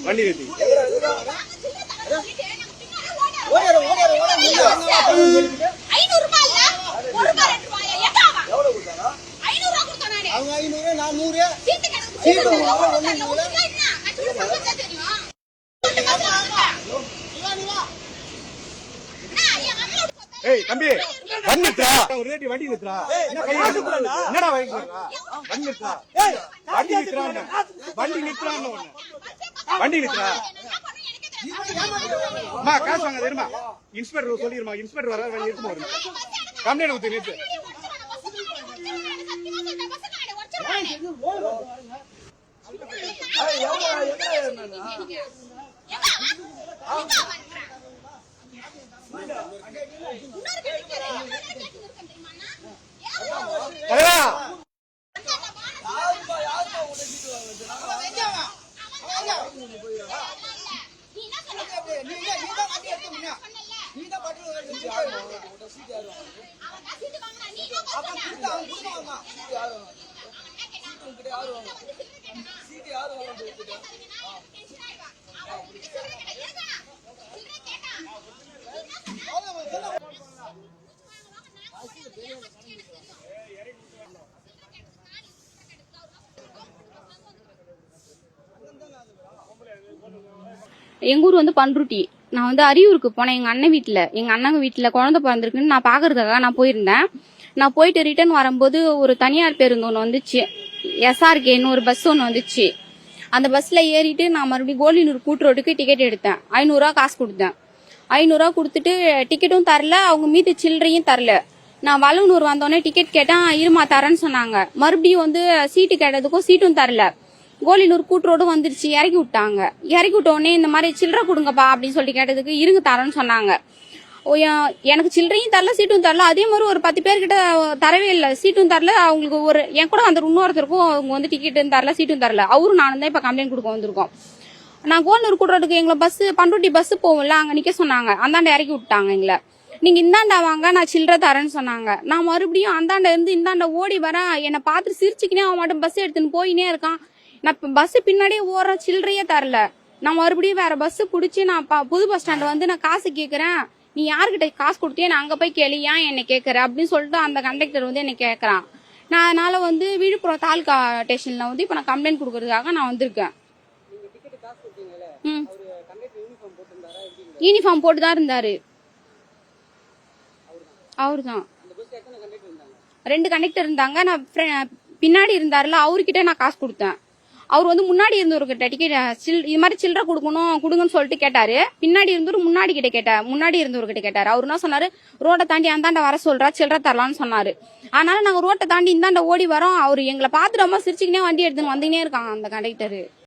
வண்டி நிறுத்தி தம்பி வண்டி வண்டி நிறுத்துறா என்னடா வண்டி நிறுத்துறா வண்டி நிறுத்துறான் வண்டி நிறுத்துறான்னு ஒண்ணு வண்டி நிறுத்துறா காசு வாங்க தெரியுமா இன்ஸ்பெக்டர் சொல்லிருமா இன்ஸ்பெக்டர் வர எடுத்து போடுங்க கம்ப்ளைண்ட் ஊத்து நிறுத்து எங்க ஊர் வந்து பண்ருட்டி. நான் வந்து அரியூருக்கு போனேன் எங்க அண்ணன் வீட்டுல. எங்க அண்ணன் வீட்டுல குழந்தை பிறந்திருக்குன்னு நான் பாக்குறதுக்காக நான் போயிருந்தேன். நான் போயிட்டு ரிட்டர்ன் வரும்போது ஒரு தனியார் பேருந்து ஒண்ணு வந்துச்சு, SRKன்னு ஒரு பஸ் ஒண்ணு வந்துச்சு. அந்த பஸ்ல ஏறிட்டு நான் மறுபடியும் கோலினூர் கூட்டுரோட்டுக்கு டிக்கெட் எடுத்தேன். 500 ரூபா காசு கொடுத்தேன். 500 ரூபா கொடுத்துட்டு டிக்கெட்டும் தரல, அவங்க மீது சில்லறையும் தரல. நான் வளவனூர் வந்தோடனே டிக்கெட் கேட்டேன், இருமா தரேன்னு சொன்னாங்க. மறுபடியும் வந்து சீட்டு கேட்டதுக்கும் சீட்டும் தரல. கோலினூர் கூட்டுரோடு வந்துருச்சு, இறக்கி விட்டாங்க. இறக்கி விட்ட உடனே இந்த மாதிரி சில்லறை கொடுங்கப்பா அப்படின்னு சொல்லி கேட்டதுக்கு இருங்க தரேன்னு சொன்னாங்க. எனக்கு சில்லறையும் தரல, சீட்டும் தரல. அதே மாதிரி ஒரு 10 பேர்கிட்ட தரவே இல்லை, சீட்டும் தரல. அவங்களுக்கு ஒரு என் கூட அந்த இன்னொருத்தருக்கும் அவங்க வந்து டிக்கெட்டும் தரல, சீட்டும் தரல. அவரும் நானும் தான் இப்ப கம்ப்ளைண்ட் கொடுக்க வந்திருக்கோம். நான் கோலினூர் கூட்டுரோட்டுக்கு எங்களை பஸ் பண்ருட்டி பஸ் போவோம்ல, அங்க நிக்க சொன்னாங்க. அந்தாண்ட இறக்கி விட்டாங்க எங்களை. நீங்க இந்தாண்டா வாங்க, நான் சில்லறை தரேன்னு சொன்னாங்க. நான் மறுபடியும் அந்தாண்ட இருந்து இந்தாண்ட ஓடி வரேன். என்னை பார்த்து சிரிச்சுக்கினே அவன் மட்டும் பஸ் எடுத்துன்னு போயினே இருக்கான். நான் பஸ் பின்னாடியே ஓடுற, சில்லறையே தரல. நான் மறுபடியும் வேற பஸ் புடிச்சு நான் புது பஸ் ஸ்டாண்ட் வந்து நான் காசு கேக்குறேன். நீ யாருக்கிட்ட காசு கொடுத்தியே, நான் அங்க போய் கேளு, ஏன் என்ன கேக்குற அப்படின்னு சொல்லிட்டு அந்த கண்டக்டர் வந்து என்ன கேக்குறான். நான் அதனால வந்து விழுப்புரம் தாலுகா ஸ்டேஷன்ல வந்து இப்ப நான் கம்ப்ளைண்ட் கொடுக்கறதுக்காக நான் வந்திருக்கேன். யூனிஃபார்ம் போட்டுதான் இருந்தாரு. அவருதான். 2 கண்டக்டர் இருந்தாங்க. நான் பின்னாடி இருந்தாருல, அவர்கிட்ட நான் காசு கொடுத்தேன். அவர் வந்து முன்னாடி இருந்தவர்கிட்ட டிக்கெட் இது மாதிரி சில்லறை கொடுங்கன்னு சொல்லிட்டு கேட்டாரு. பின்னாடி இருந்தவர் முன்னாடி இருந்தவர்கிட்ட கேட்டாரு. அவரு என்ன சொன்னாரு, ரோட்டை தாண்டி அந்தாண்ட வர சொல்றா, சில்லறை தரலான்னு சொன்னாரு. அதனால நாங்க ரோட்டை தாண்டி இந்தாண்ட ஓடி வரோம். அவரு எங்களை பார்த்து ரொம்ப சிரிச்சுக்கினே வண்டி எடுத்துன்னு வந்துக்கினே இருக்காங்க அந்த கண்டக்டரு.